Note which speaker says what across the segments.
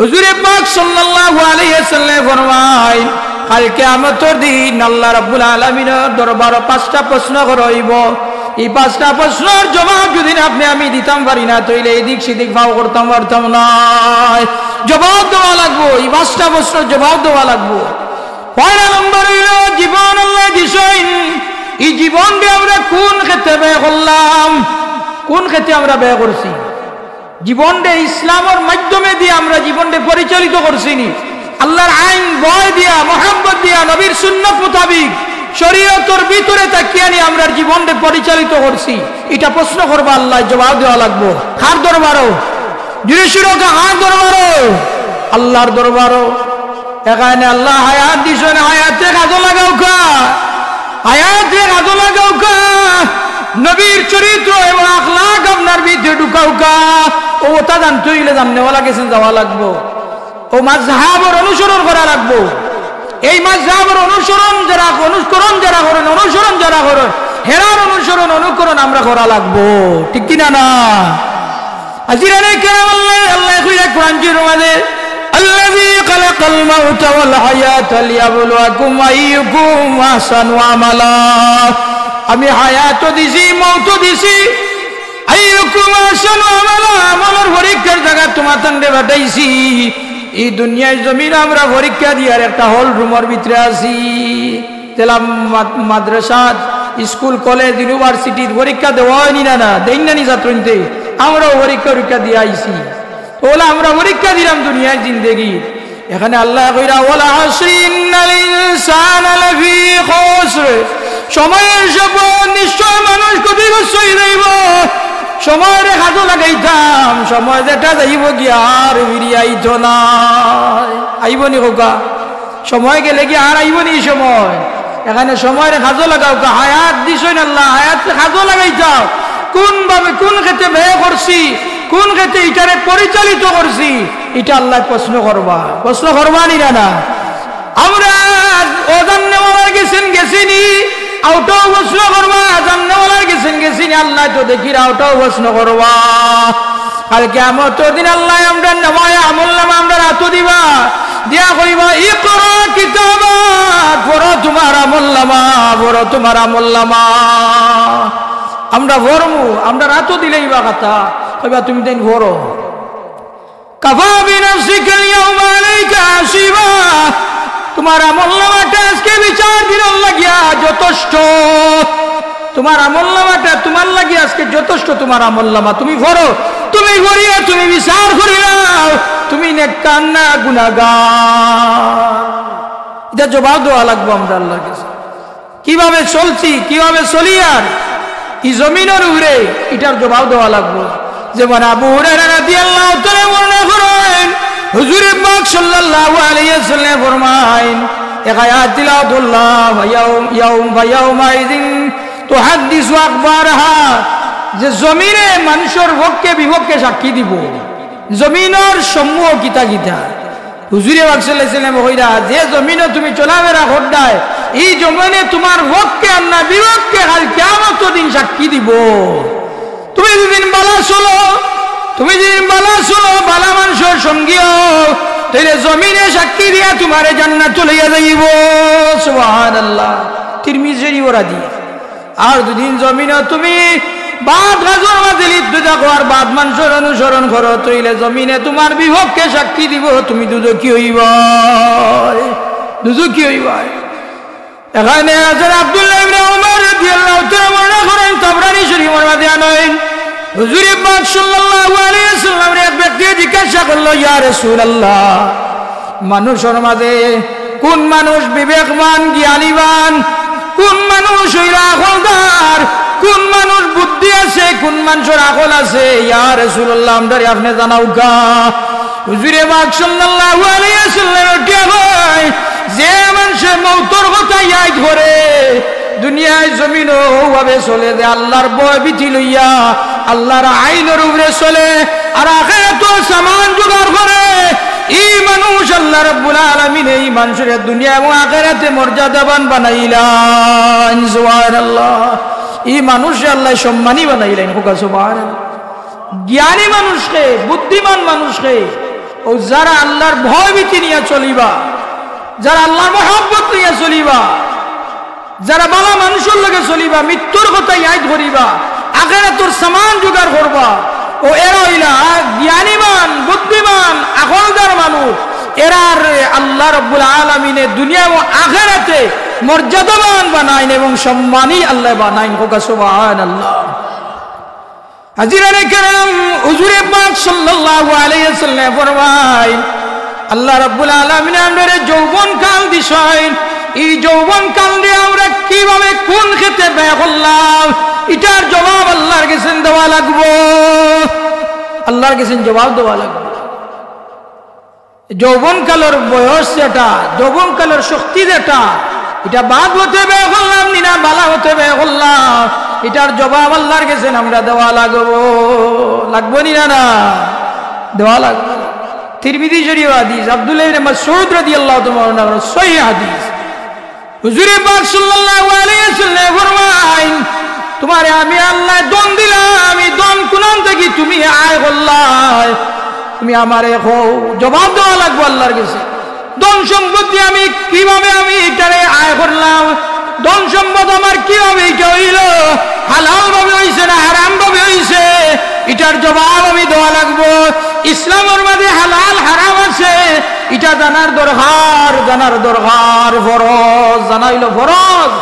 Speaker 1: হুজুরে পাক সাল্লাল্লাহু আলাইহি ওয়াসাল্লাম ফরমায় কাল কিয়ামতের দিন আল্লাহ রাব্বুল আলামিনের দরবারে 5টা প্রশ্ন করাইব। এই 5টা প্রশ্নের জবাব যদি আপনি আমি দিতাম পারি না তাইলে এদিক সেদিক ভাও করতাম পারতাম না। জবাব দেওয়া লাগবো, এই 5টা প্রশ্নের জবাব দেওয়া লাগবো। পয়লা নম্বর হইল জীবন আল্লাহ দিছেন, এই জীবনকে আমরা কোন ক্ষেত্রে ব্যয় করলাম, কোন ক্ষেত্রে আমরা ব্যয় করছি। জীবনটা ইসলামের মাধ্যমে দিয়ে আমরা জীবনটা পরিচালিত করছি নি, আল্লাহর আইন ভয় দিয়া মহব্বত দিয়া নবীর সুন্নাত মোতাবিক শরীয়তের ভিতরে তাকিয়ে নিয়ে আমরা জীবনটা পরিচালিত করছি। এটা প্রশ্ন করবো, আল্লাহ জবাব দেওয়া লাগবো। কার দরবারও জুড়ে সুরকা, কার দরবারও আল্লাহর দরবারও। এখানে আল্লাহ হায়াত দিছেন, হায়াতে কাজে লাগাও কা, হায়াতে কাজে লাগাও কা, নবীর চরিত্র এবং আখলাক আপনার ভিতরে ঢুকাও কা। ও তা জানতে হইলে জাননেওয়ালা গেছেন যাওয়া লাগবো, ও মাযহাবের অনুসরণ করা লাগবো। এই মাযহাবের অনুসরণ যারা করেন, অনুসরণ যারা করেন, হেরার অনুসরণ অনুকরণ আমরা করা লাগবো, ঠিক কিনা না? আজিরানে কেরাম আল্লাহ কইরা কোরআন জিরমাদে আল্লাযী খালাকাল মাউতা ওয়াল হায়াতা লিয়াবলুয়াকুম আইয়ুকুম আহসানু আমালা। আমি হায়াতও দিছি, মওতও দিছি, আইয়ুকুম আহসানু আমালা, আমলের পরীক্ষার জায়গা তোমার তন্ডে বাটাইছি। এই দুনিয়ায় জমিন আমরা পরীক্ষা দিয়ার একটা হল রুমের ভিতরে আছি। তেলাম মাদ্রাসা, স্কুল, কলেজ, ইউনিভার্সিটির পরীক্ষা দেওয়া হয়নি না, না দেই না নি ছাত্রীতে, আমরাও পরীক্ষা দিয়ে আইছি। ওলা আমরা পরীক্ষা দিলাম দুনিয়ার জিন্দেগি। এখানে আল্লাহ কইরা ওয়ালা আসরি ইন্নাল ইনসানা লাফি খুসর, সময়ের শপথ নিশ্চয় মানুষ ক্ষতিগ্রস্ত হয়ে যাইব। সময়ের কাজে লাগাইতাম, সময় যেটা যাইব কি আর ফিরিয়ে আইতো না, আইব নি কোকা? সময় গেলে কি আর আইব নি সময়? এখানে সময়ের কাজে লাগাও কা, হায়াত দিছেন আল্লাহ, হায়াত কাজে লাগাইতাম। কোন ভাবে কোন ক্ষেত্রে ব্যয় করছি, কোন ক্ষেত্রে এটারে পরিচালিত করছি, এটা আল্লাহ প্রশ্ন করবা নি না? আমরা ওজন নেওয়ার গেছিনি, আউটাও প্রশ্ন করবা, জান্নাওয়ালার গেছিনি, আল্লাহ তো দেখি আউটাও প্রশ্ন করবা। কাল কিয়ামতের দিন আল্লাহ আমরা নামায় আমলনামা আমরা রাতো দিবা, দিয়া কইবা ইকরা কিতাবাক, পড়ো তোমার আমলনামা, পড়ো তোমার আমলনামা। আমরা পড়মু, আমরা রাতো দিলেই বা কথা কইবা তুমি দেন পড়ো। কাফা বিনাফসিকা ইয়াউমা আলাইকা হাসিবা, তোমার আমলনামাটা আজকে বিচার দিনের লাগিয়া যথেষ্ট। তোমার আমলনামাটা তোমার লাগিয়া আজকে যথেষ্ট। তোমার আমলনামা তুমি পড়ো, তুমি পড়িয়া তুমি বিচার করিলাও, তুমি নেককার না গুনাহগার। এটা জবাব দেওয়া লাগবো আমরা আল্লাহর কাছে। কিভাবে চলছি, কিভাবে চলি, আর এই জমিনের উপরে এটার জবাব দেওয়া লাগবো। যেমন আবু হুরায়রা রাদিয়াল্লাহু তাআলা বর্ণনা করেন, হুজুর পাক সাল্লাল্লাহু আলাইহি ওয়াসাল্লাম ফরমায়েন এক আয়াত তিলাওয়াতুল্লাহ ইয়াউমাইযিন তুহাদ্দিসু আখবারহা, যে জমিনে মানুষের পক্ষে বিপক্ষে সাক্ষী দিব। জমিনের সমূহ কিতা কিতা হুজুরে পাক সাল্লাল্লাহু আলাইহি ওয়াসাল্লাম কইরা, যে জমিনে তুমি চলাফেরা করদায় এই জমিনে তোমার পক্ষে আর না বিপক্ষে কাল কিয়ামতের দিন সাক্ষী দিব। তুমি যেদিন বালা চলো, বালা মানুষের সঙ্গী তাইলে জমিনে সাক্ষী দিয়া তোমারে জান্নাত লইয়া যাইব। সুবহানাল্লাহ, তিরমিজির ওরাদি। আর দুদিন জমিনে তুমি বাদ গাজর মাঝে লিপ্ত থাকো আর বাদ মানুষের অনুসরণ করো, তাইলে জমিনে তোমার বিপক্ষে সাক্ষী দিব, তুমি দুজকি হইবা। এখানে হযরত আব্দুল্লাহ ইবনে উমর রাদিয়াল্লাহু তাআলা বর্ণনা করেন, তাবরানী শরীফের মধ্যে আনেন, হুজুর পাক সাল্লাল্লাহু আলাইহি ওয়াসাল্লামের এক ব্যক্তি জিজ্ঞাসা করলো, ইয়া রাসূলুল্লাহ, মানুষের মাঝে কোন মানুষ বিবেকবান, জ্ঞানীবান, কোন মানুষ হইল আকলদার, কোন মানুষ বুদ্ধি আছে, কোন মানুষের আকল আছে? ইয়া রাসূলুল্লাহ, আমদারে আপনি জানাও গা। হুজুর পাক সাল্লাল্লাহু আলাইহি ওয়াসাল্লাম কয়, যে মানুষের মওতের কথা ইয়াদ করে, দুনিয়ায় জমিনও ওভাবে চলে, যে আল্লাহর ভয় ভীতি লইয়া আল্লাহর আইনের উপরে চলে, আর আখিরাতে সামান জোগাড় করে, এই মানুষ আল্লাহ রাব্বুল আলামিন এই মানুষের দুনিয়া এবং আখিরাতে মর্যাদাবান বানাইলেন। সুবহানাল্লাহ, এই মানুষে আল্লাহ সম্মানী বানাইলেন। সুবহানাল্লাহ, জ্ঞানী মানুষকে, বুদ্ধিমান মানুষকে ও যারা আল্লাহর ভয় ভীতি নিয়ে চলিবা, যারা আল্লাহর মহব্বত নিয়ে চলিবা, যারা ভালো মানুষের লগে চলিবা, মৃত্যুর কথা ইয়াদ করিবা, আখিরাতের সামান জোগাড় করবা, ও এরা হইলা জ্ঞানীমান বুদ্ধিমান আকলদার মানুষ। এরার আল্লাহ রাব্বুল আলামিনে দুনিয়া ও আখিরাতে মর্যাদাবান বানাইন এবং সম্মানী আল্লাহ বানাইন। হোক সুবহানাল্লাহ। হাজিরানে কেরাম, হুজুরে পাক সাল্লাল্লাহু আলাইহি ওয়াসাল্লাম ফরমায় আল্লাহ রাব্বুল আলামিন আমাদের যৌবন কাল দিছেন। এই যৌবন কাল দিয়ে আমরা কিভাবে কোন খেতে ব্যয় করলাম, এটার জবাব আল্লাহর কাছে দেওয়া লাগবে। আল্লাহর কাছে জবাব দেওয়া লাগবে। যৌবন কালের বয়স যেটা, যৌবন কালের শক্তি যেটা, এটা বাদ হতে ব্যয় করলাম না বালা হতে ব্যয় করলাম, এটার জবাব আল্লাহর কাছে আমরা দেওয়া লাগবো না দেওয়া লাগবে। তিরমিজি শরীফ হাদিস, আব্দুল্লাহ ইবনে মাসউদ রাদিয়াল্লাহু তাআলা আনহু সহিহ হাদিস। হুজুরে পাক সাল্লাল্লাহু আলাইহি ওয়াসাল্লাম ফরমায় তোমারে আমি আল্লাহ দন দিলাম, এই দন কোন থেকে তুমি আয় করলাই, তুমি আমারে কও। জবাব দেওয়া লাগবে আল্লাহর কাছে। ধন সম্পত্তি আমি কিভাবে আমি এটারে আয় করলাম, ধন সম্পদ আমার কিভাবে এটা হইল, হালাল ভাবে হইছে না হারাম ভাবে হইছে, এটার জবাব আমি দেওয়া লাগবো। ইসলামের মধ্যে হালাল হারাম আছে, এটা জানার দরকার, জানার দরকার, ফরজ জানা হইল ফরজ।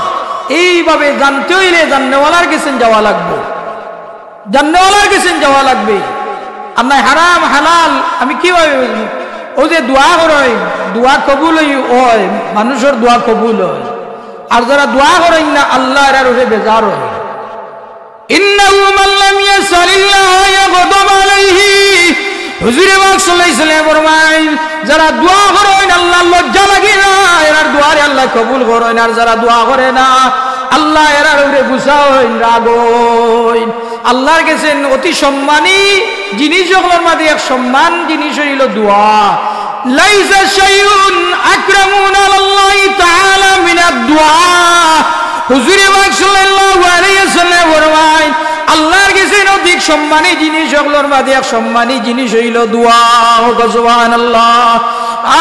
Speaker 1: এইভাবে জানতে হইলে জান্নেওয়ালার কাছে যাওয়া লাগবে, জান্নেওয়ালার কাছে যাওয়া লাগবে। আপনার হারাম হালাল আমি কিভাবে বুঝবো? ও যে দোয়া করেন, দোয়া কবুল হয়, মানুষের দোয়া কবুল হয়। আর যারা দোয়া করেন না আল্লাহ এর উপরে বেজার হয়। ইন্নাহু মান লাম ইয়াসালিল্লাহ ইয়াগদাব আলাইহি। হুজুরে পাক সাল্লাল্লাহু আলাইহি ওয়াসাল্লাম ফরমায় যারা দোয়া করেন আল্লাহ লজ্জা লাগে না, এর দোয়ারে আল্লাহ কবুল করেন। আর যারা দোয়া করে না আল্লাহ এর উপরে গুসা হইন, রাগ হইন। আল্লাহর কাছে অতি সম্মানী জিনিস গুলোর মধ্যে এক সম্মান জিনিস হইল দোয়া। লাইসা শাইউন আকরামুন আলাল্লাহি তাআলা মিনাদ দুআ। হুজুরে পাক সাল্লাল্লাহু আলাইহি ওয়াসাল্লাম ফরমায় আল্লাহর কাছে অধিক সম্মানী জিনিস গুলোর মধ্যে এক সম্মানী জিনিস হইল দোয়া। সুবহানাল্লাহ।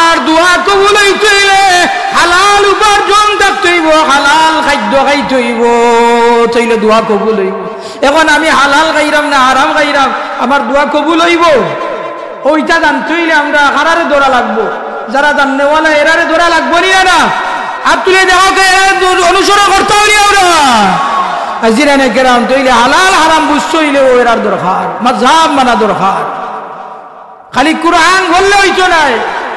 Speaker 1: আর দোয়া কবুল হইতে হইলে হালাল উপার্জন করতে হইব, হালাল খাদ্য খাইতে হইব, তাইলে দোয়া কবুল হইব। এখন আমি হালাল খাইরাম না হারাম খাইরাম, আমার দোয়া কবুল হইব? ওইটা জানতে হইলে আমরা হারারে দৌড়া লাগবো, যারা জাননেওয়ালা এরারে দৌড়া লাগবো না। আর তুলে দেওয়াকে অনুসরণ করতে হইলে আমরা হাজিরানে কেরাম তৈলে হালাল হারাম বুঝতে হইলে ও এরার দরকার, মাযহাব মানা দরকার। খালি কোরআন বললে হইতো না,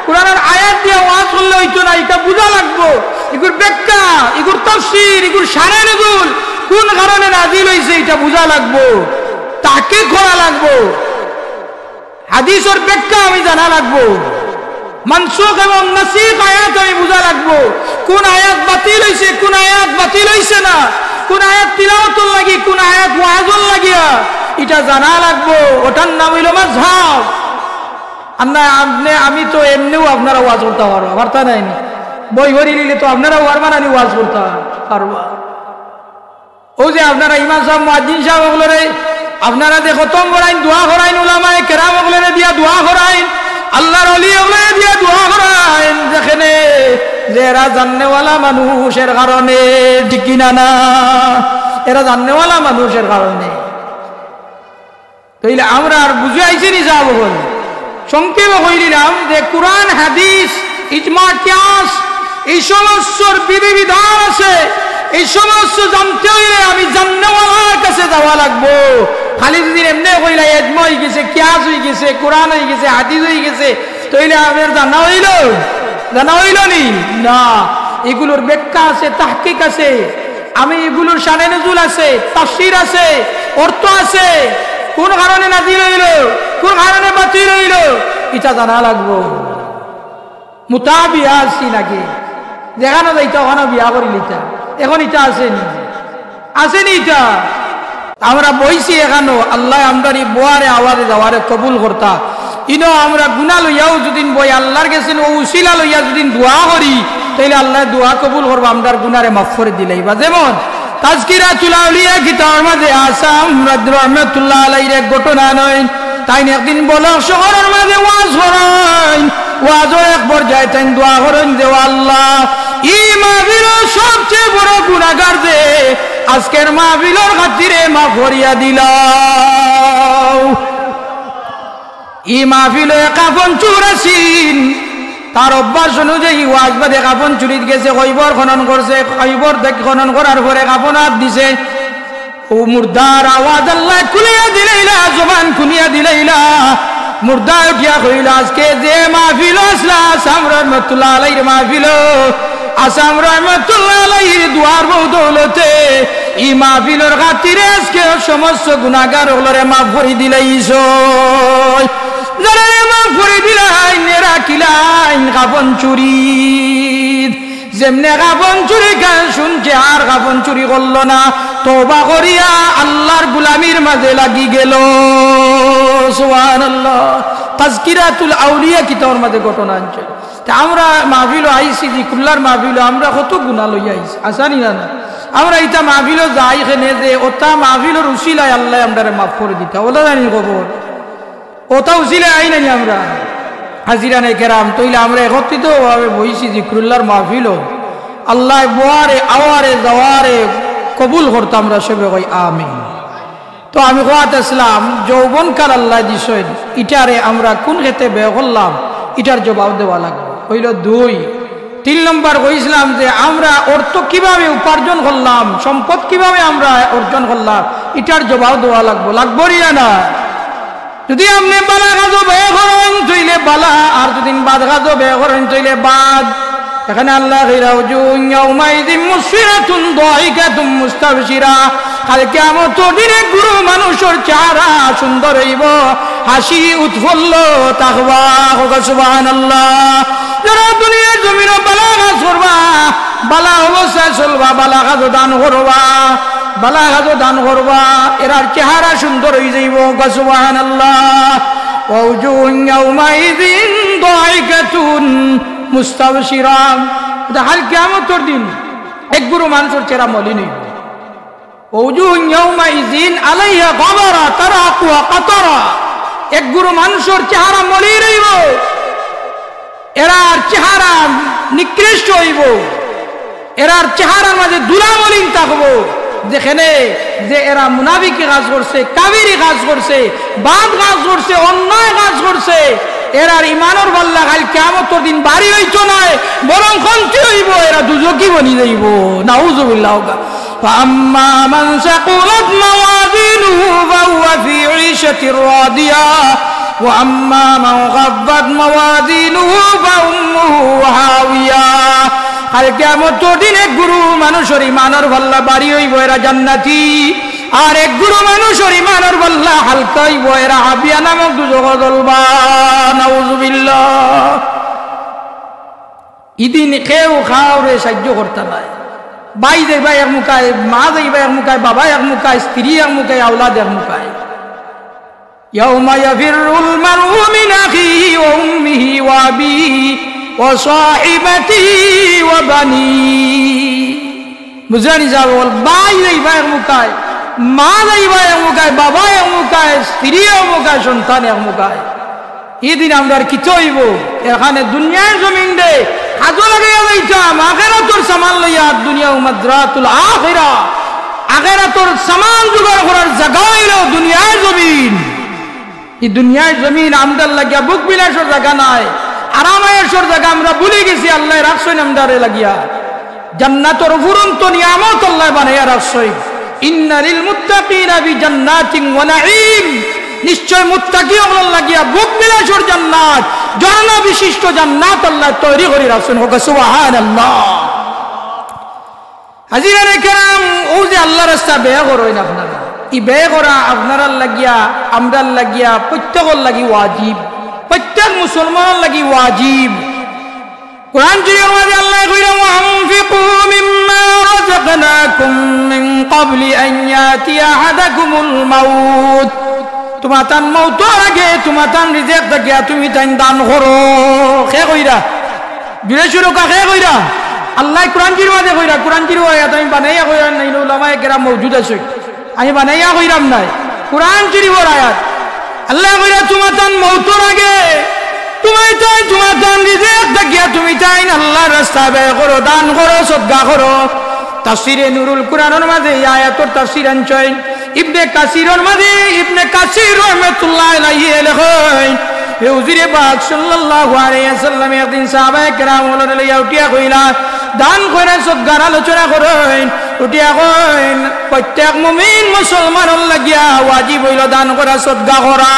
Speaker 1: কোরআনের আয়াত দিয়ে ওয়াজ করলে হইতো না, এটা বুঝা লাগবো। এগুর ব্যাখ্যা, এগুর তাফসীর, এগুর শারহ নুজুল কোন কারণে নাযিল হইছে এটা বুঝা লাগবো, তাকে করা লাগবো। হাদিসের ব্যাখ্যা আমি জানা লাগবো, মানসুখ এবং নাসিখ আয়াত আমি বুঝা লাগবো। কোন আয়াত বাতিল হইছে, কোন আয়াত বাতিল হইছে না, কোন আয়াত তিলাওয়াতুল লাগি, কোন আয়াত ওয়াজুল লাগিয়া, এটা জানা লাগবো। ওটার নাম হইল মাযহাব। আমি তো এমনিও আপনারা ওয়াজ করতে পারবো, পারতা নাই বই ভরি নিলে তো আপনারা ওয়ারমানানি ওয়াজ করতে পারবা। ও যে আপনারা ইমাম সাহেব মুয়াজ্জিন সাহেব ওগুলোরে আপনারা যে খতম করাইন, দোয়া করাইন, উলামায়ে কেরাম ওগুলোরে দিয়া দোয়া করাইন, আল্লাহর ওলি ওগুলোরে দিয়া দোয়া করাইন, যেখানে যে এরা জাননেওয়ালা মানুষের কারণে, ঠিক কিনা না? এরা জাননেওয়ালা মানুষের কারণে। তাইলে আমরা আর বুঝে আইছি নি যাব বলে সংক্ষেপে কইলাম যে কোরআন হাদিস ইজমা কিয়াস এই সমস্ত বিধিবিধান আছে, এই সমস্ত জানতে হইলে আমি জান্নেওয়ালার কাছে যাওয়া লাগবো। খালি যদি এমনি কইলা ইজমা হয়ে গেছে, কিয়াস হয়ে গেছে, কোরআন হয়ে গেছে, হাদিস হয়ে গেছে, তাইলে আমার জানা হইল? জানা হইল নি? না, এগুলোর ব্যাখ্যা আছে, তাহকিক আছে, আমি এগুলোর শানে নুজুল আছে, তাফসীর আছে, অর্থ আছে, কোন কারণে নাযিল হইল, কোন কারণে বাতিল হইল, এটা জানা লাগবো। মুতাবিয়া আছি নাকি, যেখানে যাইতা ওখানে বিয়া করি লিতা, এখন এটা আসেনি, আসেনি এটা। আমরা বইছি এখানো, আল্লাহ আমদানি বোয়ারে আওয়াজে যাওয়ারে কবুল করতা। ইনো আমরা গুনাহ লইয়াও যদি বই আল্লাহর কাছে ও উসিলা লইয়া যদি দোয়া করি, তাইলে আল্লাহ দোয়া কবুল করবো, আমদার গুনারে মাফ করে দিলেই বা। যেমন তাজকিরাতুল আউলিয়া কিতাবের মধ্যে আসাম রাহমাতুল্লাহ আলাইহির এক ঘটনা নয়, তাই একদিন বলো শহরের মাঝে ওয়াজ করেন, ওয়াজও এক পর্যায়ে তাই দোয়া করেন যে আল্লাহ এই মাহফিলের সবচেয়ে বড় গুনাহগার যে আজকের মাহফিলের খাতিরে মাফ করিয়া দিলাও। এই মাহফিলে কাফন চুর আছেন, তার অভ্যাস অনুযায়ী ওয়াজ বাদে কাফন চুরিত গেছে, কইবর খনন করছে, কইবর খনন করার পরে কাফন হাত দিছে, ও মুর্দার আওয়াজ আল্লাহ খুলিয়া দিলাইলা, জবান খুলিয়া দিলাইলা, মুর্দা উঠিয়া কইলা আজকে যে মাহফিল আসলা আসাম রহমতুল্লাহ আলাইহির মাহফিল, আসাম রহমতুল্লাহ আলাইহির দুয়ার বদৌলতে এই মাহফিলের খাতিরে আজকে সমস্ত গুনাহগার হলরে মাফ করে দিলাইছো, যারা মাফ করে দিলাই নেরা কিলাইন কাফন চুরি, যেমনে কাফন চুরি গান শুনছে আর কাফন চুরি করলো না, তওবা করিয়া আল্লাহর গুলামির মাঝে লাগি গেল। সুবহানাল্লাহ। তাজকিরাতুল আউলিয়া কিতাবের মাঝে ঘটনা আনছে। আমরা মাহফিল আইছি দি কুল্লার মাহফিল আমরা কত গুনাহ লইয়া আইছি, আসানি না না আমরা ইটা মাহফিল যাই খেনে যে ওটা মাহফিলের উসিলায় আল্লাহ আমরারে মাফ করে দিতা, ওলা জানি খবর ওটা উসিলায় আই নানি আমরা হাজিরা নাই কেরাম তইলে আমরা একত্রিত ভাবে বইছি জিক্রুল্লাহর মাহফিল আল্লাহ বোয়ারে আওয়ারে যাওয়ারে কবুল করতাম, আমরা সবে কই আমিন। তো আমি কোয়াত ইসলাম যৌবনকাল আল্লাহ দিছেন, ইটারে আমরা কোন ক্ষেত্রে ব্যয় করলাম এটার জবাব দেওয়া লাগবে। হইল 2। 3 নম্বর কইছিলাম যে আমরা অর্থ কিভাবে উপার্জন করলাম, সম্পদ কিভাবে আমরা অর্জন করলাম এটার জবাব দেওয়া লাগবে, লাগবো না? যদি আপনি বালা কাজও ব্যয় করেন তইলে বালা, আর যদি বাদ কাজও ব্যয় করেন তইলে বাদ। এখানে আল্লাহ কাল কিয়ামতের দিনে গুরু মানুষের চেহারা সুন্দর হইব, হাসি উৎফুল্ল তাকওয়া। সুবহানাল্লাহ। যারা দুনিয়ার জমিনে বালা কাজ করবা, বালা অবস্থায় চলবা, বালা কাজ দান করবা, বালা কাজ দান করবা, এরার চেহারা সুন্দর হয়ে যাইব। সুবহানাল্লাহ। ওয়াজুহুন ইয়াউমাইযিন দাহিকাতুন মুস্তাবশিরা। কাল কিয়ামতের দিন এক গুরু মানুষের চেহারা মলিন হইব। ওয়াজুহুন ইয়াউমাইযিন আলাইহা গাবারা তারাকুহা কাতারা। এক গুরু মানুষের চেহারা মলিন হইব, এরার চেহারা নিকৃষ্ট হইব, এরার চেহারার মাঝে দুলামলিন থাকবো, যেখানে যে এরা মুনাফিকি কাজ করছে, কাবিরি কাজ করছে, বাদ কাজ করছে, অন্যায় কাজ করছে, এরার ইমানের পাল্লা কাল কিয়ামতের দিন বাড়ি হইতো নয়, বরং কমতি হইব, এরা দুজকি বনি যাইব। নাউযুবিল্লাহ। فأما من ثقلت موازينه فهو في عيشة راضية وأما من خفت موازينه فأمه هاوية। কাল কিয়ামতের দিন এক গুরু মানুষের ইমানের পাল্লা বাড়ি হইব, এরা জান্নাতি, আর এক গুরু মানুষের ইমানের পাল্লা হালকা হইব, এরা হাবিয়া নামক দুজক জ্বলবা। নাউযুবিল্লাহ। ইদিন কেউ খাওয়ারে সাহায্য করতে নাই, ভাই যাইবা এক মুখায়, মা যাইবা এক মুখায়, বাবা এক মুখায়, স্ত্রী এক মুখায়, আওলাদ এক মুখায়। ইয়াউমা ইয়াফিরুল মারউ মিন আখিহি ওয়া উম্মিহি ওয়া আবিহি ওয়া সাহিবাতিহি ওয়া বানিহি। বুঝানি যাব, ভাই যাইবা এক মুখায়, মা যাইবা এক মুখায়, বাবা এক মুখায়, স্ত্রী এক মুখায়, সন্তান এক মুখায়। এদিন আমরা কি হইব? এখানে দুনিয়ার জমিন দে কাজও লাগাইয়া যাইতাম, আখিরাতুর সামান লইয়া। দুনিয়া মাদ্রাতুল আখিরা, আখিরাতুর সামান জোগাড় করার জায়গা হইল দুনিয়ার জমিন। এই দুনিয়ার জমিন আমদার লাগিয়া বুক বিলাসের জায়গা নাই, আরামায়েশের জায়গা আমরা ভুলে গেছি। আল্লাহ রাখছেন আমদারে লাগিয়া জান্নাতের ফুরন্ত নিয়ামত আল্লাহ বানাইয়া রাখছেন। ইন্না লিল মুত্তাকিনা ফি জান্নাতিন ওয়া নাঈম। নিশ্চয় মুত্তাকি হওয়ার লাগিয়া বুক বিলাসের জান্নাত, ঝর্ণা বিশিষ্ট জান্নাত আল্লাহ তৈরি করে রাখছেন। সুবহানাল্লাহ। হাজিরানে কেরাম, ও যে আল্লাহর রাস্তা ব্যয় করেন আপনারা, এই ব্যয় করা আপনারা লাগিয়া, আমরার লাগিয়া, প্রত্যেকের লাগি ওয়াজিব, প্রত্যেক মুসলমানের লাগি ওয়াজিব। কুরআন শরীফের মধ্যে আল্লাহ কইলেন ওয়ানফিকু মিম্মা রাযাকনাকুম মিন ক্বাবলি আন ইয়াতিয়া আহাদাকুমুল মাউত। তোমার তান মৌতের আগে তোমার তান রিজেক থাকিয়া তুমি তাই দান করো। খে কইরা জুড়ে শুরু খে কইরা আল্লাহ কোরআন শরীফের মধ্যে কইরা, কোরআন শরীফ আয়াত আমি বানাইয়া কইরা নাই, উলামায়ে কেরাম মওজুদ আছে, আমি বানাইয়া কইরাম নাই। কোরআন শরীফের আয়াত আল্লাহ কইরা তোমাতান মওতর আগে তুমি চাই তোমাতান রিজিক থাকিয়া তুমি চাই আল্লাহর রাস্তায় ব্যয় করো, দান করো, সদকা করো। তাফসীরে নুরুল কুরআনের মাঝে এই আয়াতের তাফসীর আনছেন ইবনে কাসিরের মাঝে ইবনে কাসির রাহমাতুল্লাহ আলাইহি লেখেন হুজুরে পাক সাল্লাল্লাহু আলাইহি ওয়াসাল্লাম একদিন সাহাবায়ে কেরাম ওগুলো লইয়া উঠিয়া কইলা দান করে সদকার আলোচনা করেন। উঠিয়া কইন প্রত্যেক মুমিন মুসলমানের লাগিয়া ওয়াজিব হইল দান করা, সদকা করা।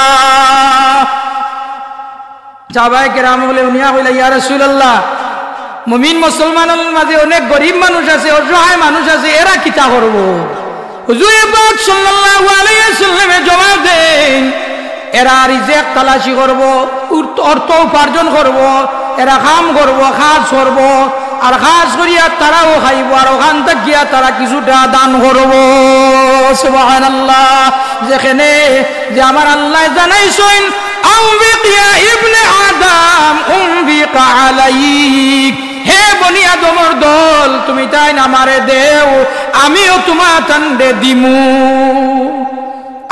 Speaker 1: সাহাবায়ে কেরাম বলে উনিয়া কইলা ইয়া রাসূলুল্লাহ, মুমিন মুসলমানের মাঝে অনেক গরিব মানুষ আছে, অসহায় মানুষ আছে, এরা কিতা করব? হুজুরে পাক সাল্লাল্লাহু আলাইহি ওয়াসাল্লামে জবাব দেন এরা রিজিক তালাশি করব, অর্থ উপার্জন করব, এরা কাম করব, কাজ করব, আর কাজ করিয়া তারাও খাইব, আর ওখান থেকে তারা কিছুটা দান করব। সুবহানাল্লাহ। যেখানে যে আমার আল্লাহ জানাইছেন আউবিক ইয়া ইবনে আদম উমবিক আলাইক, হে বনি আদমের দল তুমি তাই আমারে দেও আমিও তোমার তান্ডে দিমু।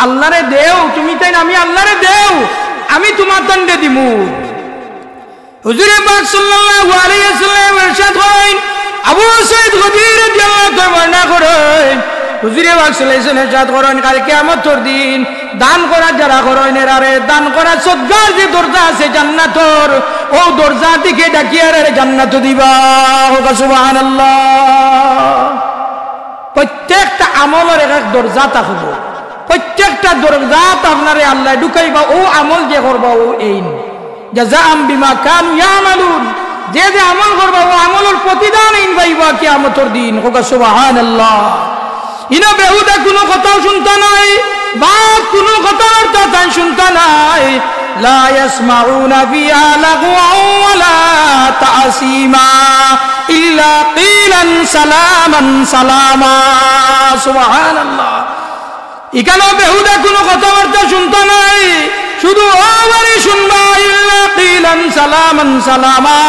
Speaker 1: আল্লাহরে দেও তুমি তাই আমি আল্লাহরে দেও আমি তোমার তান্ডে দিমু। হুজুরে পাক সাল্লাল্লাহু আলাইহি ওয়াসাল্লাম ইরশাদ করেন আবু সাঈদ খুদরি রাদিয়াল্লাহু তাআলা বর্ণনা করেন হুজুরে পাক সাল্লাল্লাহু আলাইহি ওয়াসাল্লাম ইরশাদ করেন কাল কিয়ামতের দিন দান করা যারা করেন এরারে দান করা সদকার যে দরজা আছে জান্নাতের ও দরজা থেকে ডাকিয়া রে জান্নাত দিবা। সুবহানাল্লাহ। প্রত্যেকটা আমলের এক দরজা থাকবে, প্রত্যেকটা দরজাত আপনারে আল্লাহ ঢুকাইবা ও আমল যে করবা ও এইন জাযাআম বিমা কানু ইয়ামালুন, যে যে আমল করবা ও আমলের প্রতিদান ইন পাইবা কিয়ামতের দিন। সুবহানাল্লাহ। ইনা বেহুদা কোনো কথাও শুনতা নাই বা কোনো কথা অর্থ তাই শুনতা নাই। লা ইয়াসমাউনা ফিহা লাগওয়ান ওয়ালা তাসীমা ইল্লা কিলান সালামান সালামা। সুবহানাল্লাহ। এখানেও বেহুদা কোনো কথাবার্তা শুনতে নাই, শুধু ওবারই শুনবা ইল্লা কিলান সালামান সালামা,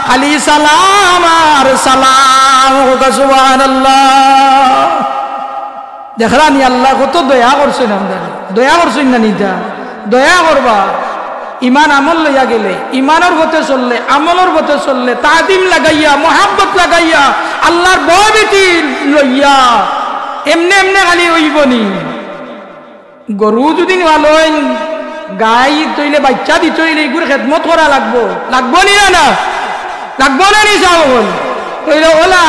Speaker 1: খালি সালাম আর সালাম। সুবহানাল্লাহ। দেখলানি আল্লাহ কত দয়া করছেন, আমাদের দয়া করছেন না নিতা দয়া করবা। ইমান আমল লইয়া গেলে ইমানের পথে চললে আমলের পথে চললে তাজিম লাগাইয়া মোহাব্বত লাগাইয়া আল্লাহর ভয়ভীতি লইয়া এমনি এমনি খালি হইবনি। গরু যদি ভালো গাই তৈলে বাচ্চা দিতে হইলে এগুলো খেদমত করা লাগবো, লাগবো নি না লাগবো না নি চাউল তৈলে ওলা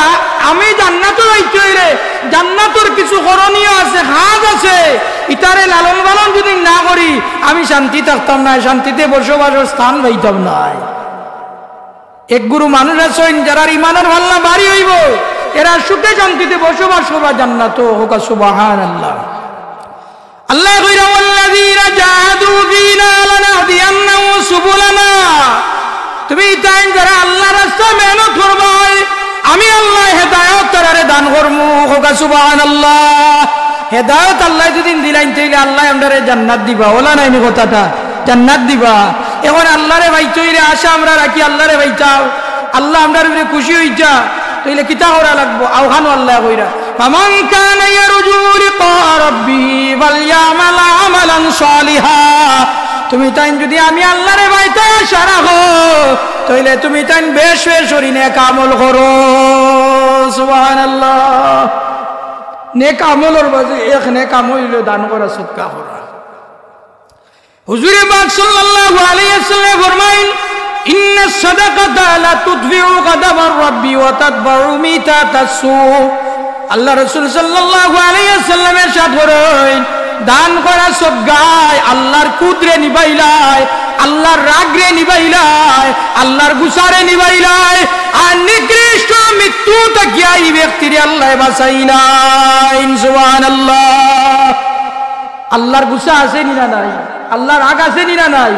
Speaker 1: আমি জান্নাতর হইতে হইলে জান্নাতর কিছু করণীয় আছে, কাজ আছে, ইতারে লালন পালন যদি না করি আমি শান্তি থাকতাম না, শান্তিতে বসবাসের স্থান পাইতাম না। এক গুরু মানুষ আছেন যারা ইমানের ভাল্লা বাড়ি হইব, এরা সুখে শান্তিতে বসবাস করবা জান্নাত। হোক সুবহানাল্লাহ। আল্লাহ কইরা ওয়াল্লাযীনা জাহাদু ফীনা লানাহদিয়ান্নাহুম সুবুলানা, তুমি তাই যারা আল্লাহর রাস্তায় মেহনত করবা আমি আল্লাহ হেদায়েত তারে দান করমু। হোক সুবহানাল্লাহ। হেদায়েত আল্লাহ যদি দিলাইন তাইলে আল্লাহ আমরারে জান্নাত দিবা। ওলা নাই নি কথাটা, জান্নাত দিবা। এখন আল্লাহরে ভাইচইরে আশা আমরা রাখি আল্লাহরে ভাইচাও, আল্লাহ আমরার উপরে খুশি হইতা তাইলে কিতা করা লাগবো? আওখানো আল্লাহ কইরা ফামান কানা ইয়ারজু লিকা রাব্বিহি ফালইয়ামাল আমালান সালিহা, তুমি তাই যদি আমি আল্লাহরে ভাইতা আশা রাখো তাইলে তুমি তাই বেশ বেশ করি নেক আমল করো। সুবহানাল্লাহ। নেক আমলের বাজে এক নেক আমল হইল দান করা, সদকা করা। হুজুরে পাক সাল্লাল্লাহু আলাইহি ওয়াসাল্লাম ফরমাইন ইন্নাস সাদাকাতা লা তুদফিউ গাদাবার রাব্বি ওয়া তাদবাউ মিতাতাসু। আল্লাহ রাসূল সাল্লাল্লাহু আলাইহি ওয়াসাল্লাম ইরশাদ করেন দান করা সদকায় আল্লাহর কুদরে নিবাইলায়, আল্লাহর রাগরে নিবাইলায়, আল্লাহর গুসারে নিবাইলায়, আর নিকৃষ্ট মৃত্যু থেকে এই ব্যক্তির আল্লাহ বাঁচাইলায়। সুবহানাল্লাহ। আল্লাহর গুসা আছে নি না নাই? আল্লাহর রাগ আছে নি না নাই?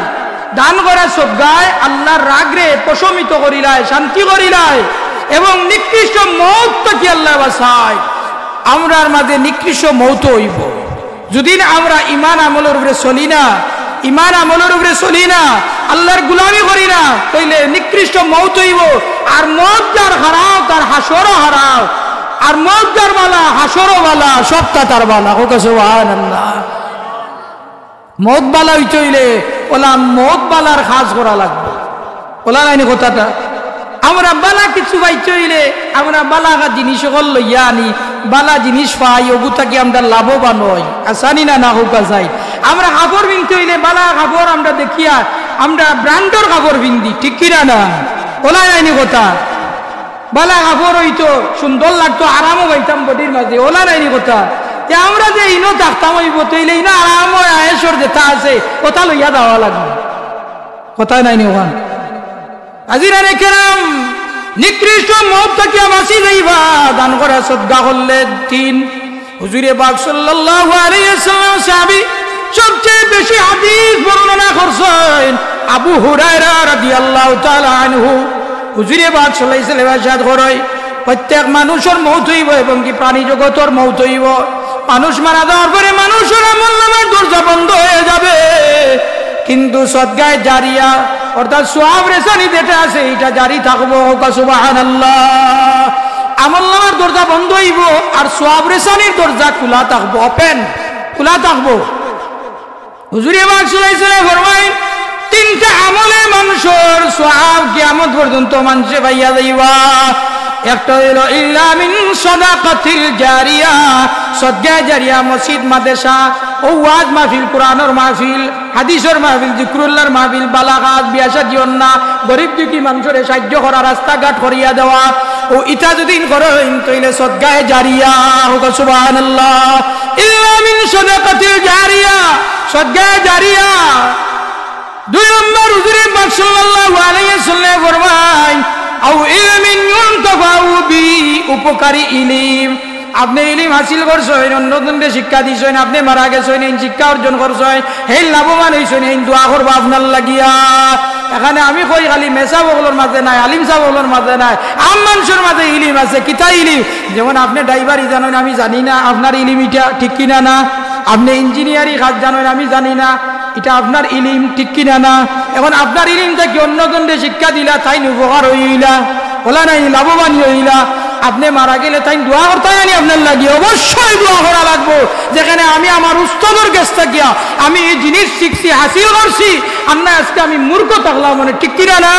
Speaker 1: দান করা সদকায় আল্লাহর রাগরে প্রশমিত করিলায়, শান্তি করিলায়, এবং নিকৃষ্ট মৌত থেকে আল্লাহ বাঁচায়। আমরার মাঝে নিকৃষ্ট মৌত হইব যদি না আমরা ইমান আমলের উপরে চলি না, ইমান আমলের উপরে চলি না, আল্লাহর গুলামি করি না, তাইলে নিকৃষ্ট মৌত হইব। আর মৌত যার হারাও তার হাসরও হারাও, আর মৌত যার বালা হাসরও বালা, সবটা তার বালা। হোক সুবহানাল্লাহ। মত বালা হইলে ওলা মত বালার খাস করা লাগবে ওলা নাইনি কথাটা আমরা বালা কিছু পাইলে আমরা বালা জিনিস সকল লইয়া আনি বালা জিনিস পাই ওগুতাকে আমরা লাভবান হই আসানি না না হোক যাই আমরা কাপড় বিনতে হইলে বালা কাপড় আমরা দেখিয়া আমরা ব্র্যান্ডর কাপড় বিন্দি ঠিক কিনা না ওলা নাইনি কথা বালা কাপড় হইতো সুন্দর লাগতো আরামও পাইতাম বডির মাঝে ওলা নাইনি কথা আমরা যে ইনো থাকতাম হইব তৈলে ইনো আরাম আয়েসর যেটা আছে ওটা লইয়া দেওয়া লাগবে কথাই নাইনি ওখান আজিরানে কেরাম নিকৃষ্ট মত থেকে বাঁচি যাইবা দান করা সদকা করলে 3 হুজুরে পাক সাল্লাল্লাহু আলাইহি ওয়াসাল্লাম সাহাবী সবচেয়ে বেশি হাদিস বর্ণনা করছেন আবু হুরায়রা রাদিয়াল্লাহু তাআলা আনহু হুজুরে পাক সাল্লাল্লাহু আলাইহি ওয়াসাল্লাম ইরশাদ করেন প্রত্যেক মানুষের মওত হইব এবং কি প্রাণী জগতের মওত হইব মানুষ মারা যাওয়ার পরে মানুষের আমলনামার দরজা বন্ধ হয়ে যাবে কিন্তু সদকায়ে জারিয়া অর্থাৎ সওয়াব রেসানি যেটা আছে এটা জারি থাকবো সুবহানাল্লাহ আমলনামার দরজা বন্ধ হইব আর সওয়াব রেসানির দরজা খোলা থাকবো ওপেন খোলা থাকবো হুজুর পাক সাল্লাল্লাহু আলাইহি ওয়াসাল্লাম ফরমায় তিনটা আমলে মানুষের সওয়াব কিয়ামত পর্যন্ত মানুষে পাইয়া যাইবা একটা হলো ইল্লা মিন সাদাকাতিল জারিয়া সদকায়ে জারিয়া মসজিদ মাদ্রাসা ও ওয়াজ মাহফিল কোরআনের মাহফিল হাদিসের মাহফিল জিকরুল্লাহর মাহফিল বালাগাত বিয়াশা দিওন্না গরিব দুঃখী মানুষের সাহায্য করা রাস্তাঘাট করিয়া দেওয়া ও ইটা যদি করেন তাইলে সদকায়ে জারিয়া হোক সুবহানাল্লাহ ইল্লা মিন সাদাকাতিল জারিয়া সদকায়ে জারিয়া 2 নম্বর হুজুরে পাক সাল্লাল্লাহু আলাইহি ওয়াসাল্লাম ফরমায় আও ইলমিন ইউনতাফাউ বি উপকারী ইলম আপনি ইলম হাসিল করছেন অন্যজনকে শিক্ষা দিছেন আপনি মারা গেছেন এই শিক্ষা অর্জন করছেন এই লাভবান হইছেন এই দোয়া করব আপনার লাগিয়া এখানে আমি কই খালি মেসা বগলর মাঝে নাই আলিম সাহেব বগলর মাঝে নাই আম মানুষের মাঝে ইলম আছে কিতা ইলম যেমন আপনি ড্রাইভারই জানেন আমি জানি না আপনার ইলম এটা ঠিক কিনা না আপনি ইঞ্জিনিয়ারিং কাজ জানেন আমি জানি না এটা আপনার ইলম ঠিক কিনা না এখন আপনার ইলম থেকে অন্যজনকে শিক্ষা দিলা তাই উপকার হইলা বলা নাই লাভবান হইলা আপনি মারা গেলে তাই দোয়া করতে জানি আপনার লাগি অবশ্যই দোয়া করা লাগবো যেখানে আমি আমার উস্তাদের কাছ থেকে আমি এই জিনিস শিখছি হাসিল করছি আর না আজকে আমি মূর্খ থাকলাম মানে ঠিক কিনা না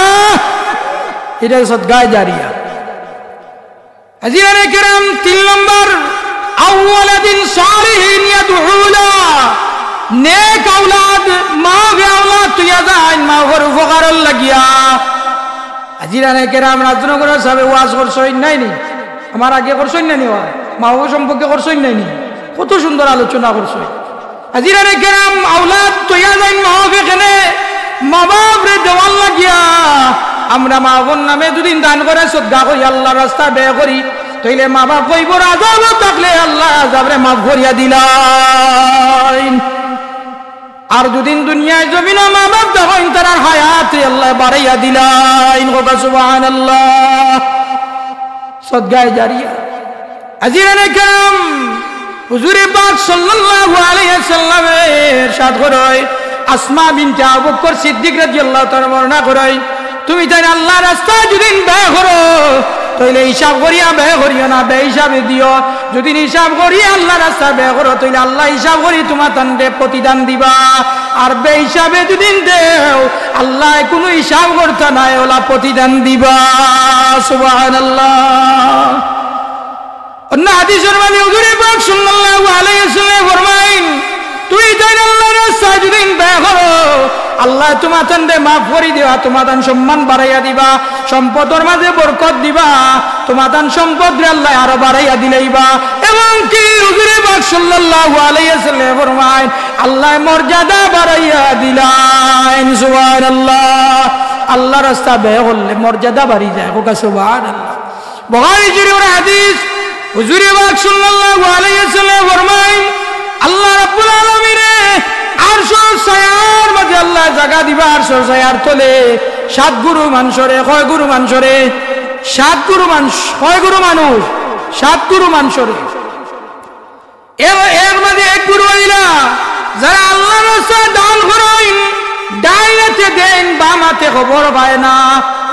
Speaker 1: এটা সদকায়ে জারিয়া হাজিরানে কেরাম 3 নম্বর আওয়ালাদিন সালিহিন ইয়াদউলা নেক আওলাদ মা বে আওলাদ তুইয়া যান মা ওর উপকারল লাগিয়া হাজিরানে কেরাম রাজনগর সাহেব ওয়াজ করছই নাই নি আমার আগে করছই নাই নি মা ও সম্পর্কে করছই নাই নি কত সুন্দর আলোচনা করছই হাজিরানে কেরাম আওলাদ তুইয়া যান মা বে কেনে মা বাপ রে দেওয়াল লাগিয়া আমরা মা বোন নামে দুদিন দান করে সদকা করি আল্লাহর রাস্তা ব্যয় করি তাইলে মা বাপ কইব আযাব থাকলে আল্লাহ আযাবরে মাফ করিয়া দিলেন আর দুদিন দুনিয়ায় জমিন মা বাপ দেখেন তার হায়াতে আল্লাহ বাড়াইয়া দিলেন সুবহানাল্লাহ সদকায়ে জারিয়া হাজিরানে কেরাম হুজুরে পাক সাল্লাল্লাহু আলাইহি ওয়াসাল্লামের ইরশাদ করেন আসমা বিনতে আবু বকর সিদ্দিক রাদিয়াল্লাহু তাআলা বর্ণনা করেন তুমি তাই আল্লাহর রাস্তায় যদি ব্যয় করো তাইলে হিসাব করিয়া ব্যয় করিও না বে হিসাবে দিও যদি হিসাব করিয়া আল্লাহর রাস্তায় ব্যয় করো তাইলে আল্লাহ হিসাব করি তোমার তান্ডে প্রতিদান দিবা আর বে হিসাবে যদি দেও আল্লাহ কোনো হিসাব করতে নাই ওলা প্রতিদান দিবা সুবহানাল্লাহ অন্য হাদিসের মানে হুজুর পাক সাল্লাল্লাহু আলাইহি ওয়াসাল্লাম ফরমায়েন তুই তাই আল্লাহর রাস্তায় যদি ব্যয় করো আল্লাহ তোমার তান্ডে মাফ করে দিবা তোমার দান সম্মান বাড়াইয়া দিবা সম্পদের মাঝে বরকত দিবা তোমার দান সম্পদ আল্লাহ আরো বাড়াইয়া দিলেইবা এবং কি হুজুরে পাক সাল্লাল্লাহু আলাইহি ওয়াসাল্লাম ফরমায় আল্লাহ মর্যাদা বাড়াইয়া দিলেন সুবহানাল্লাহ আল্লাহ রাস্তা ব্যয় করলে মর্যাদা বাড়ি যায় কোকা সুবহানাল্লাহ বুখারী শরীফের হাদিস হুজুরে পাক সাল্লাল্লাহু আলাইহি ওয়াসাল্লাম ফরমায় আল্লাহ রাব্বুল আলামিন আরশের ছায়ার মাঝে আল্লাহ জায়গা দিবা আরশের ছায়ার তলে 7 গুরু মানুষরে কয় গুরু মানুষরে 7 গুরু মানুষ কয় গুরু মানুষ 7 গুরু মানুষরে এর মাঝে এক গুরু হইলা যারা আল্লাহর রাস্তায় দান করেন ডাইনাতে দেন বামাতে খবর পায় না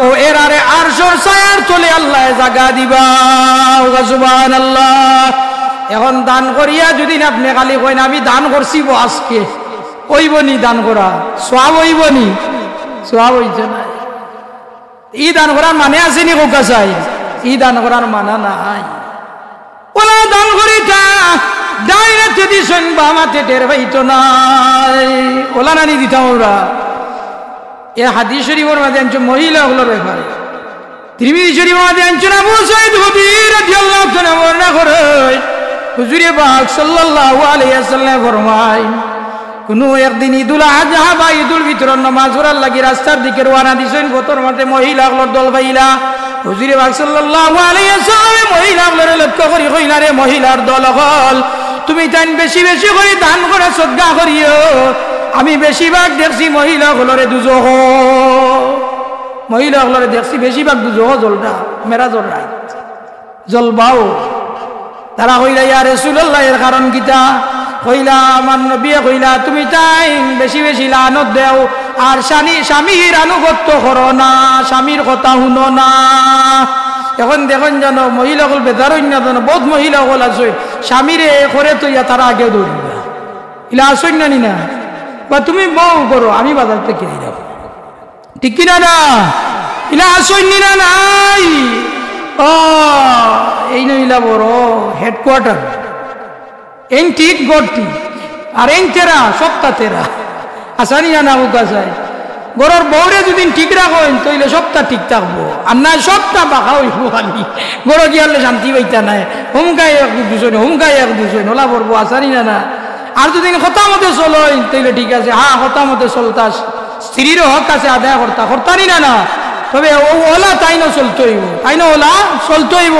Speaker 1: ও এরারে আরশের ছায়ার তলে আল্লাহ জায়গা দিবা সুবহানাল্লাহ এখন দান করিয়া যদি আপনি খালি কইন আমি দান করছি আজকে ওইবনি দান করা সওয়াব হইবনি সওয়াব হইছে না ই দান করার মানে আসেনি কোকা চাই ই দান করার মানা নাই ওলা দান করিটা ডাইরেক্ট দিছেন বামাতে টের পাইতো নাই ওলা নানি দিতাম ওরা এ হাদিস শরীফের মধ্যে আনছে মহিলাগুলোর ব্যাপারে তিরমিজি শরীফের মধ্যে আনছে আবু সাঈদ খুদরি রাদিয়াল্লাহু তাআলা বর্ণনা করে হুজুরে পাক সাল্লাল্লাহু আলাইহি ওয়াসাল্লাম ফরমায় কোন একদিন ঈদুল আযহা বা ঈদুল ফিতর নামাজ পড়ার লাগি রাস্তার দিকে রওনা দিছেন গতর মাঠে মহিলাগুলোর দল বাইলা হুজুরে পাক সাল্লাল্লাহু আলাইহি ওয়াসাল্লাম মহিলাগুলোর লক্ষ্য করে কইলা রে মহিলার দল হল তুমি তাই বেশি বেশি করে দান করে সদকা করিও আমি বেশিরভাগ দেখছি মহিলাগুলোরে দুজহ মহিলাগুলোরে দেখছি বেশিরভাগ দুজহ জলটা মেরা জল রাত জলবাও তারা কইলা ইয়া রাসূলুল্লাহ এর কারণ কিতা কইলা আমার নবী কইলা তুমি তাই বেশি বেশি লানত দেও আর স্বামীর আনুগত্য করো না স্বামীর কথা শুনো না এখন দেখুন জানো মহিলাগুলো বেজারই না জানো বহুত মহিলাগুলো আছে স্বামীরে করে তো ইয়া তারা আগে দৌড়িবা ইলা আসই না নি না বা তুমি বউ করো আমি বাজার থেকে কিনে দেব ঠিক কিনা না ইলা আসই নি না নাই ও এই নইলা বড় হেডকোয়ার্টার এই ঠিক গড়টি আর এই তেরা সপ্তাহ তেরা আসানি না উকা যায় গরর বউরে যদি ঠিক রাখেন তাইলে সপ্তাহ ঠিক থাকবো আর না সপ্তাহ বাঁকা হইব খালি গরো গিয়ালে শান্তি পাইতা নাই হুমকাই এক দুজন হুমকাই এক দুজন ওলা পড়বো আসানি না আর যদি কথা মতো চলেন তাইলে ঠিক আছে হ্যাঁ কথা মতো চলতাস স্ত্রীরও হক আছে আদায় করতানি না তবে ওলা তাই না চলতে হইব তাই না ওলা চলতে হইব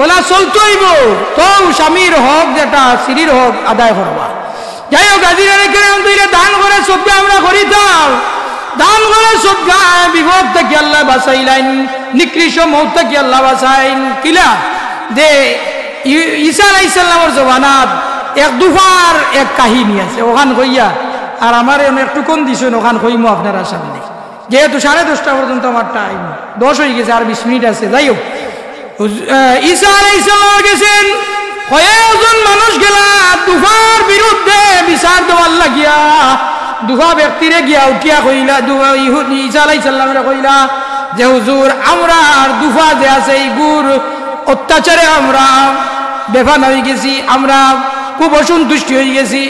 Speaker 1: ওলা চলতে হইব তো স্বামীর হক যেটা স্ত্রীর হক আদায় করবা যাই হোক আজিরা দান করে সবকে আমরা করিতাম দান করে সবকা বিপদ থেকে আল্লাহ বাঁচাইলেন নিকৃষ্ট মৌত থেকে আল্লাহ বাঁচাইন কিলা দে ঈসা আলাইহিস সালামের জবানাত এক দুফার এক কাহিনী আছে ওখান কইয়া আর আমার একটু কোন দিছেন ওখান কইমো আপনারা সামনে যেহেতু 10:30 পর্যন্ত আমার টাইম 10 হয়ে গেছে আর 20 মিনিট আছে যাই হোক ঈসা আলাইহিস সালাম গেছেন কয়েকজন মানুষ গেলা দুফার বিরুদ্ধে বিচার দেওয়ার লাগিয়া দুফা ব্যক্তিরে গিয়া উঠিয়া কইলা ঈসা আলাইহিস সালামের কইলা যে হুজুর আমরা আর দুফা যে আছে এই গুর অত্যাচারে আমরা বেফান হয়ে গেছি আমরা খুব অসন্তুষ্টি হয়ে গেছি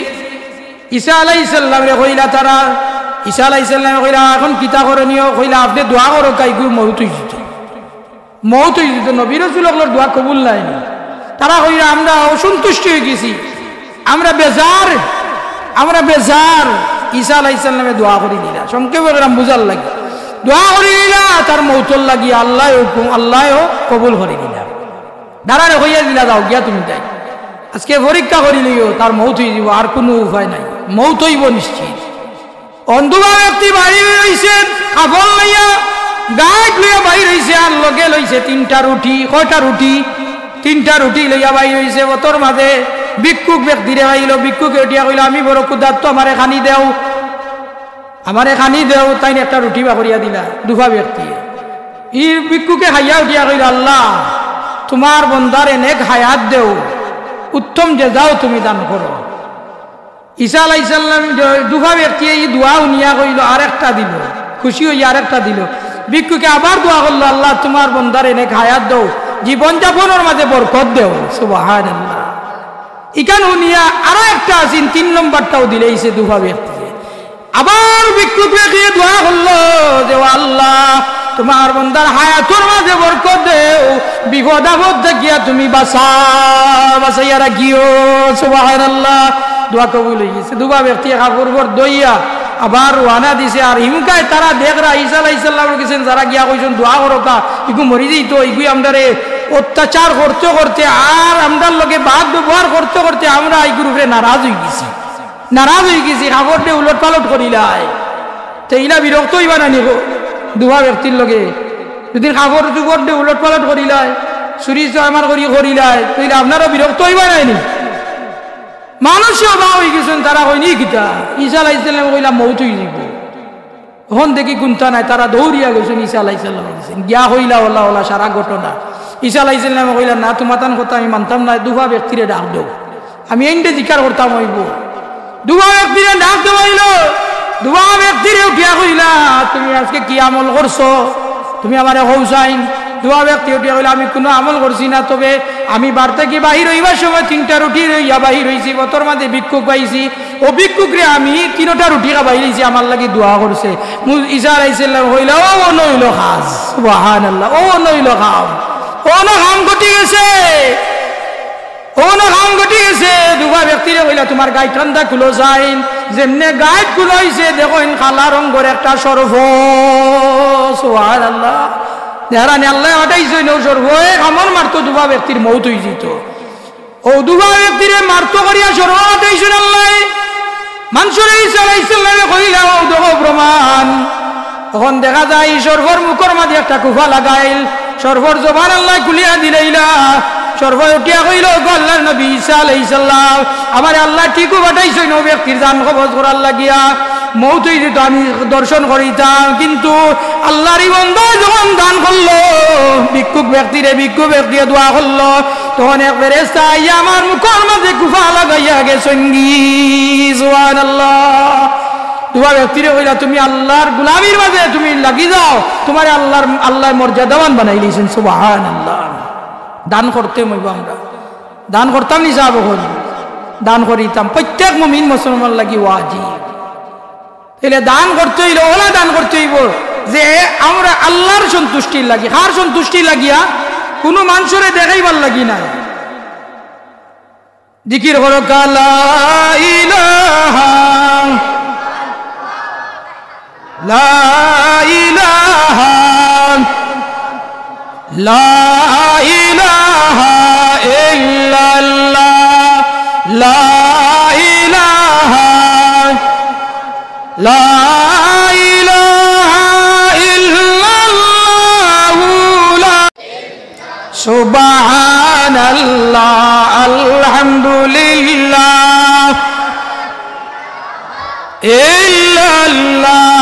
Speaker 1: ঈসা আলাইহিস সালামের কইলা তারা ঈসা আলাইহিস সালামের কইলা এখন কিতা করণীয় কইলা আপনি দোয়া করো কাই গুর মউত হয়ে যেত নবী রাসূলুল্লাহর দোয়া কবুল নাই তারা কইলা আমরা অসন্তুষ্টি হয়ে গেছি আমরা বেজার ঈসা আলাইহিস সালামে দোয়া করে দিলা সংক্ষেপে গ্রাম বুঝার লাগে দোয়া করে দিলা তার মৌতর লাগি আল্লাহ হুকুম আল্লাহও কবুল করে দিলা দাঁড়ারে হইয়া দিলা যাও গিয়া তুমি তাই আজকে পরীক্ষা করি লইও তার মৌত হয়ে যাব আর কোনো উপায় নাই মৌত হইব নিশ্চিত অন্ধবা ব্যক্তি বাড়ি রয়েছে কাপড় লইয়া গাছ লইয়া বাড়ি রয়েছে আর লগে লইছে 3টা রুটি কয়টা রুটি 3টা রুটি লইয়া বাড়ি রয়েছে বতর মাঝে ভিক্ষুক ব্যক্তিরে আইল ভিক্ষুকে উঠিয়া কইল আমি বড় ক্ষুধার্ত আমারে খানি দেও তাই একটা রুটি বা করিয়া দিলা দুফা ব্যক্তি ই ভিক্ষুকে খাইয়া উঠিয়া কইল আল্লাহ তোমার বন্দার এনেক হায়াত দেও উত্তম যে যাও তুমি দান করো ঈসা আলাইহিস সালাম দুফা ব্যক্তি এই দোয়া উনিয়া কইল আরেকটা দিল খুশি হইয়া আরেকটা দিল ভিক্ষুকে আবার দোয়া করলো আল্লাহ তোমার বন্দার এনেক হায়াত দেও জীবনযাপনের মাঝে বরকত দেও সুবহানাল্লাহ ইকান উনিয়া আরো একটা আছেন 3 নম্বরটাও দিলেইছে দুফা ব্যক্তি আবার ভিক্ষুকে গিয়ে দোয়া করলো যে আল্লাহ তোমার বন্দার হায়াতের মাঝে বরকত দেও বিপদ আপদ দেখিয়া তুমি বাঁচাইয়া রাখিও সুবহানাল্লাহ দোয়া কবুল হয়ে গেছে দুবা ব্যক্তি কাপড় পর দইয়া আবার ওয়ানা দিছে আর হিমকায় তারা দেখরা ঈসা আলাইহিস সালাম গেছেন যারা গিয়া কইছেন দোয়া করোকা ইগু মরি যাইতো ইগু আমরারে অত্যাচার করতে করতে আর আমরার লগে বাদ ব্যবহার করতে করতে আমরা ইগুর উপরে নারাজ হয়ে গেছি কাপড় দিয়ে উলট পালট করিলাই তো ইলা বিরক্ত হইবা না নিব দুয়া ব্যক্তির লগে যদি কাপড় চুপড় দিয়ে উলট পালট করিলাই চুরি আমার করিলাই তো ইলা আপনারও বিরক্ত হইবা নাইনি মানুষও বা হয়ে গেছেন তারা কইনি কিতা ঈসা আলাইহিস সালাম কইলা মউত হয়ে যাব হন দেখি গুনতা নাই তারা দৌড়িয়া গেছেন ঈসা আলাইহিস সালাম গেছেন গিয়া হইলা ওলা সারা ঘটনা ঈসা আলাইহিস সালাম কইলা না তোমার তান কথা আমি মানতাম না দুফা ব্যক্তিরে ডাক দাও আমি এইটা জিকার করতাম হইব দুয়া ব্যক্তিরে ডাক দেওয়াইল, দুয়া ব্যক্তিরে উঠিয়া কইলা তুমি আজকে কি আমল করছো, তুমি আমারে হৌসাইন। দুয়া ব্যক্তি উঠিয়া কইলা আমি কোনো আমল করছি না, তবে আমি বার থেকে বাহির হইবার সময় 3টা রুটি রইয়া বাহির হইছি, বতর মাঝে ভিক্ষুক পাইছি, ও ভিক্ষুকরে আমি 3টা রুটি খাবাই লইছি, আমার লাগি দোয়া করছে। ইসার আইছিল হইলা ও নইল খাস, সুবহানাল্লাহ, ও নইল খাও, ও না খাম ঘটি গেছে, ও না খাম ঘটি গেছে। দুয়া ব্যক্তিরে কইলা তোমার গাই ঠান্ডা খুলো যাইন, যেমনে গাই খুলো হইছে দেখো কালা রঙের একটা সর্ব, সুবহানাল্লাহ, দেহারানি আল্লাহ হটাইছে নৌ সর্ব আমার মারতো দুবা ব্যক্তির মৌত হয়ে যেত। ও দুবা ব্যক্তিরে মারতো করিয়া সর্ব হটাইছেন আল্লাহ। মানুষের ঈসা আলাইহিস সালামে কইলা ও দেখো প্রমাণ। তখন দেখা যায় সর্বর মুখের মাঝে একটা কুফা লাগাইল, সর্বর জবান আল্লাহ খুলিয়া দিলাইলা। সর্ব উঠিয়া কইল আল্লাহর নবী ঈসা আলাইহিস সালাম আমার আল্লাহ ঠিকও পাঠাইছে নৌ ব্যক্তির জান কবজ করার লাগিয়া, মৌত হয়ে যেত আমি দর্শন করিতাম, কিন্তু আল্লাহর বান্দা যখন দান করলো ভিক্ষুক ব্যক্তিরে, ভিক্ষুক ব্যক্তিরে দোয়া করলো, তখন এক ফেরেশতা আইয়া আমার মুখের মাঝে কুফা লাগাইয়া গেছেন। সুবহানাল্লাহ। দোয়া ব্যক্তিরে কইলা তুমি আল্লাহর গোলামির মাঝে তুমি লাগি যাও, তোমার আল্লাহর মর্যাদাবান বানাই দিয়েছেন। সুবহানাল্লাহ। দান করতে হইব, আমরা দান করতাম নি সাহাব হল, দান করিতাম, প্রত্যেক মুমিন মুসলমান লাগি ওয়াজিব। তাহলে দান করতে হইলে ওলা দান করতে হইব যে আমরা আল্লাহর সন্তুষ্টির লাগি, কার সন্তুষ্টি লাগিয়া, কোনো মানুষের দেখাইবার লাগি না। জিকির করো লা ইলাহা লা ইলাহা লা ইলাহা ইল্লাল্লাহ লা ইলাহা লা ইলাহা ইল্লাল্লাহু লা সুবহানাল্লাহ আলহামদুলিল্লাহ ইল্লাল্লাহ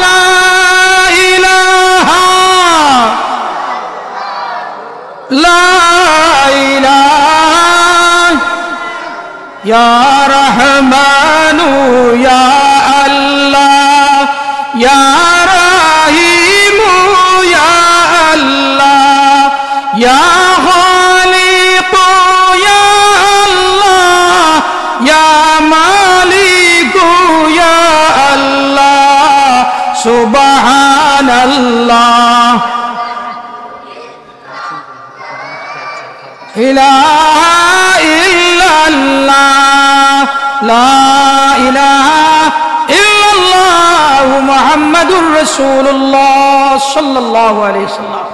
Speaker 1: লা ইলাহা লা ইলাহা ইয়া রহমানু ইয়া আল্লাহ ইয়া রাহিমু ইয়া আল্লাহ ইয়া খালিকু ইয়া আল্লাহ ইয়া মালিকু ইয়া আল্লাহ সুবহানাল্লাহ ইলাহা ইল্লাল্লাহ লা ইলাহা ইল্লাল্লাহু মুহাম্মাদুর রাসূলুল্লাহ সাল্লাল্লাহু আলাইহি ওয়াসাল্লাম।